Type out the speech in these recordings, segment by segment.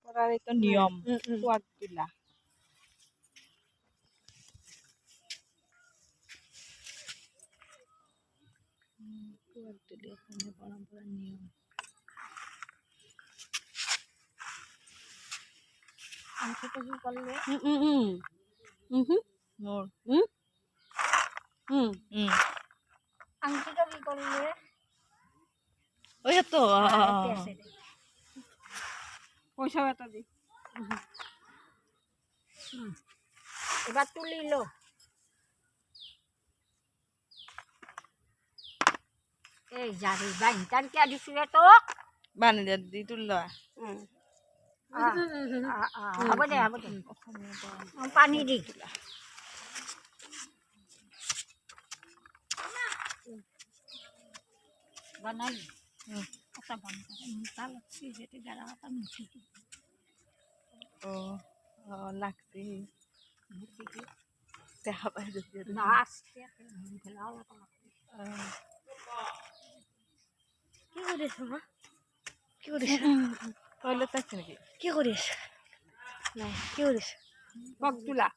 পৰাৰ এইটো নিয়ম সোৱাদ তোলা সোৱাদ তুলি অসমীয়া পৰম্পৰাৰ নিয়ম আংশিক কি কৰিলে মোৰ আংশিক কি কৰিলে ওই তো পয়সাও এটা দি এবার তুলি লো এই যাবি বাইনটার কি দিছিলে তো বানি দি তুললো হ'ব দে পানী দি তোলা বানালি আচ্ছা বানটা লাগছে যেতে যারা কথা মিছি ও লাগছে দেখা পাই যাচ্ছে না আসছে ফেলাও কি করিস মা কি করিস টয়লেট থাকছে নাকি কি করিস না কি করিস পগ তোলা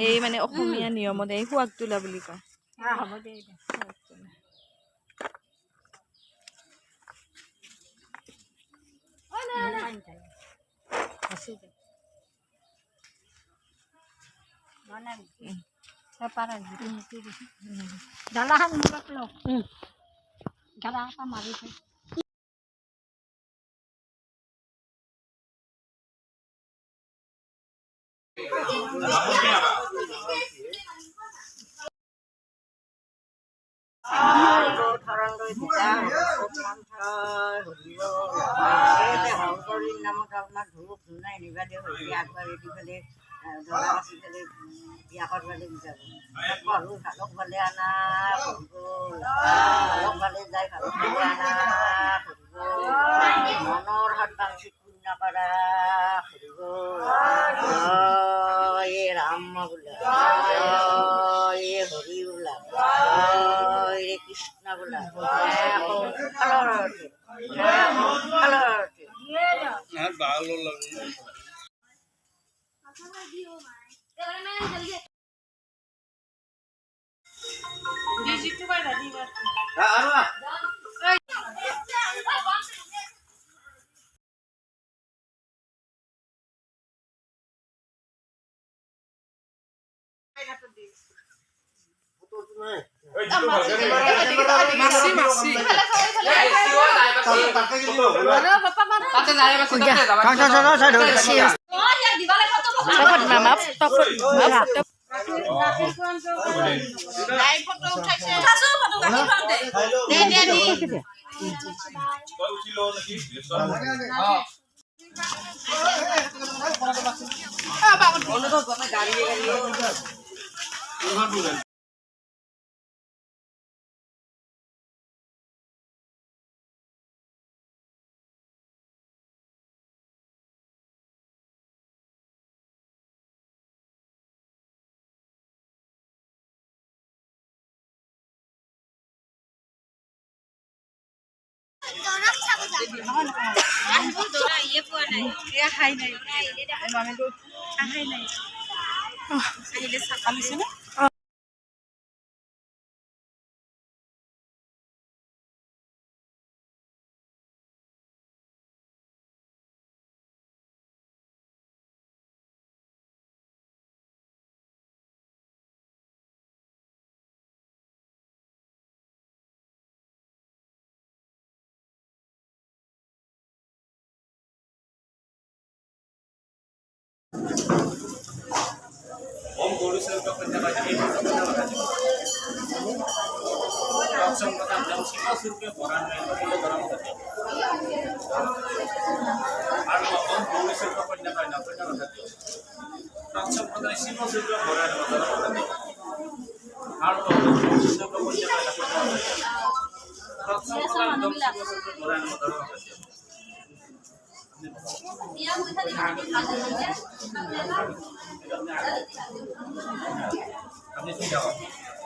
এই মানে অসমীয়া নিয়মত এই সোৱাগ তোলা বুলি কয় হ'ব দে ডালাখন মূৰত লওঁ ডালা এটা মাৰি থৈ নামত আপোনাৰ ধূপ ধুনাই নিবাদে হৈ আগবাঢ়ি দি পেলাই দৰা বাচি পেলাই বিয়া কৰিবলৈ বিচাৰোঁ পঢ়ো ভালক ভালে আনা পঢ়িব ভালক ভালে যাই ভালক ভালে আনা পঢ়িব মনৰ হাত বাঞ্চি পূৰ্ণ কৰা পঢ়িব এই ৰাম বোলা এই হৰি বোলা এই কৃষ্ণ বোলা ভালো লাগে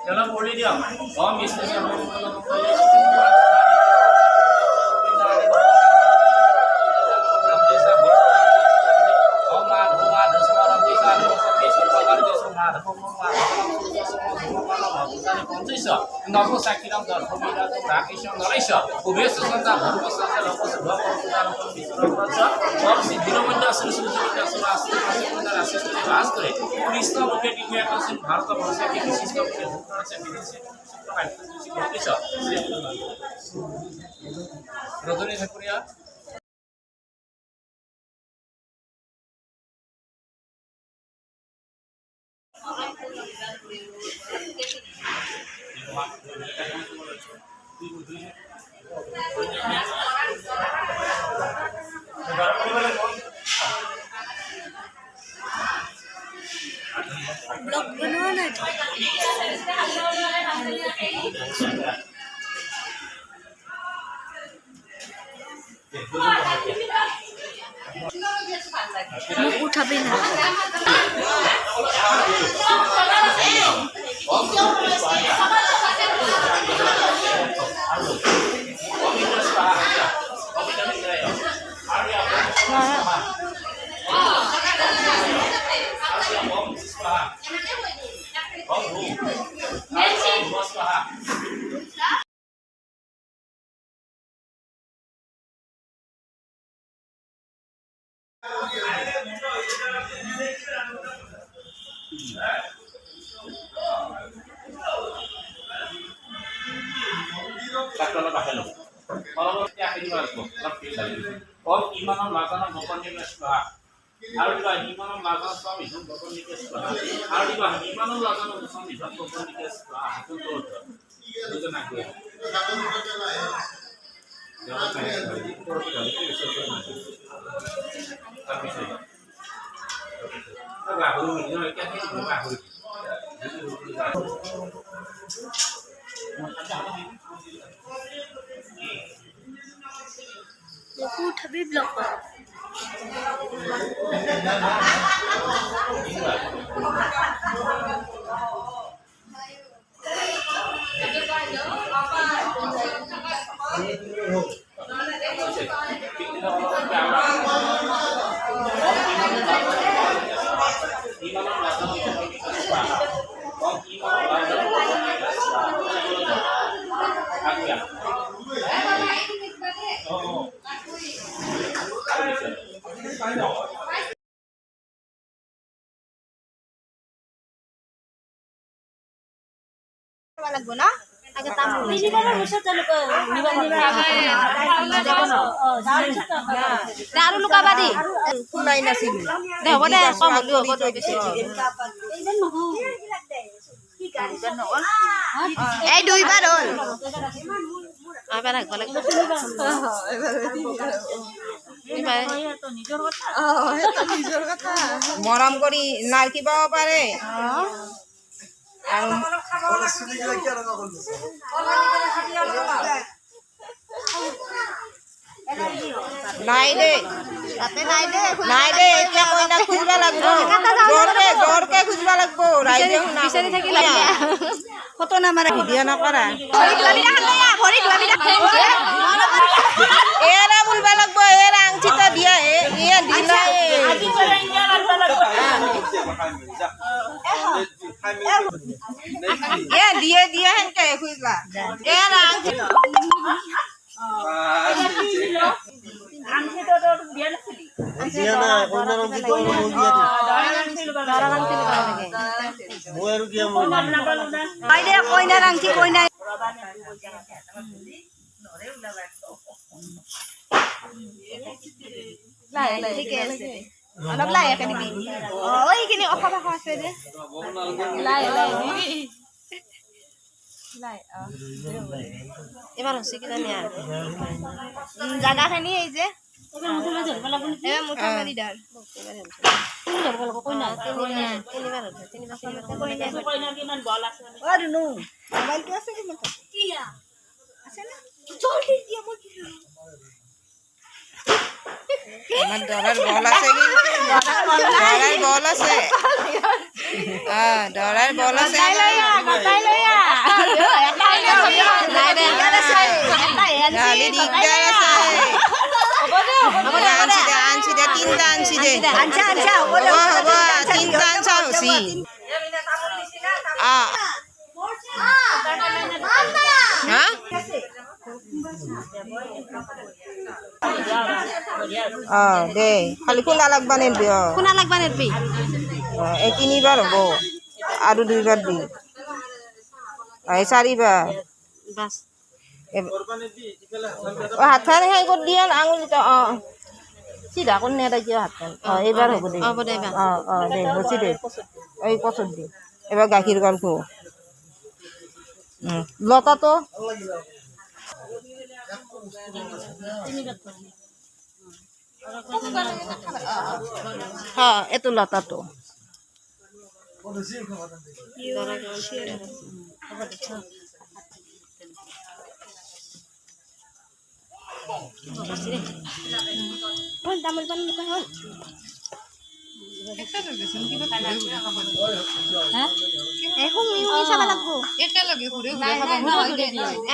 चलो बोली दिया हम इसमें রজনী ঠাকুরিয়া ब्लॉग बनवाना है मुख उठाबे ना Kalau pakai lo, kalau kita ini baru kok, tapi kalau iman lakukan bukan ini sudah, kalau kita iman lakukan suami itu bukan ini sudah, kalau kita iman lakukan suami itu bukan ini sudah, itu tuh, itu nak dia. Jangan kayak tadi, terus kali itu sesuatu. Tapi saya, kalau baru ini, kita ini baru. मुख उठाबे blog पर লাগবো না আগে তামু নিবানোর বিষয় চালু আৰু লুকাবা দি ফুলাই নাছিল দে হ'ব দে কম হলি হ'ব তো বেছি এই দুইবাৰ হ'ল এবাৰ আগব লাগিব মৰম কৰি নাৰকিব পাৰে নাই দে নাই দে এতিয়া কইনা খুঁজবা লাগব জোৰকে খুঁজবা লাগব ৰাইজে বিচাৰি থাকিলে ফটো নামাৰা ভিডিঅ' নকৰা এৰা বুলবা লাগব এৰা আংঠিটা দিয়া এয়া দিলা দিয়ে দিয়ে হেনকে খুঁজবা এৰা কইনাৰ আংঠি কইনা অলপ লাই একে নেকি এইখিনি অখা পাখা আছে যে লাই লাই লাই এবাৰ হৈছে কি জানি আৰু জাগাখিনি এই যে মুঠা মাৰি দাৰ আমার ডলার বল আছে কি ডলার বল আছে ডলার বল আছে গাতাই লয়া নাই নাই গালি দিগদার আছে আনছি দে তিনটা আনছি দে আনছা আনছা হ'ব তিনটা আনছা হসি হ্যাঁ দে খালি খোলা লাগবা নেবি কোনা লাগবা নেবি এই 3 বাৰ হ'ব আৰু 2 বাৰ দি এই 4 বাৰ বাস হাতখান সেই কৰি দিয়া আঙুলিটা চিধা কৰি নেদাই দিয়া হাতখান এইবাৰ হ'ব দে হ'ব দে বা দে হৈছে দে এই কচত দি এবাৰ গাখীৰ কল খো লতাটো এইটো লতাটো তামোল পাণ লুকা হ'ল চাব লাগবো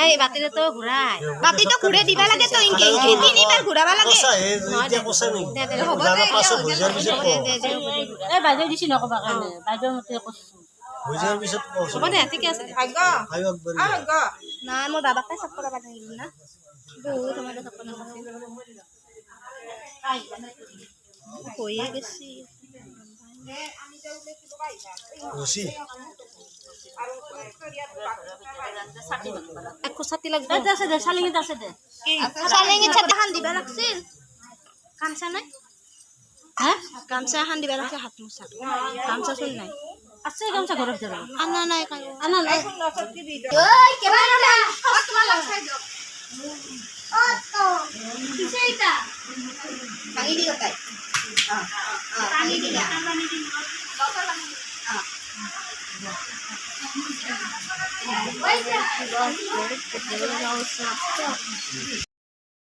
এই বাতিটো ঘূৰাই বাতিটো ঘূৰাই দিবা লাগে তো ইনকে ইনকে 3 বাৰ ঘূৰাবা লাগে হ'ব দে এই বাইদেউ দিছি নকবা কাৰণে বাইদেউৰ মতে কৈছো হ'ব দে ঠিকে আছে না মোৰ বাবাকে চব কৰা বাদ আহিলো না বহুত সময় চব কৰা হৈয়ে গেছি একো ছাতি লাগবে আছে দে চালিঙিত আছে দে চালিঙিত ছাতি খান দিবা লাগছিল কামচা নাই হ্যাঁ গামছা এখন দিবা লাগছে হাত মোচা গামছা চুন নাই আছে গামছা ঘৰত যাবা আনা নাই আনা নাই ওই কেবা না তোমার লাগছে ও তো কিছে এটা পানি দি গতাই পানি দি লতা লাগি ওই যা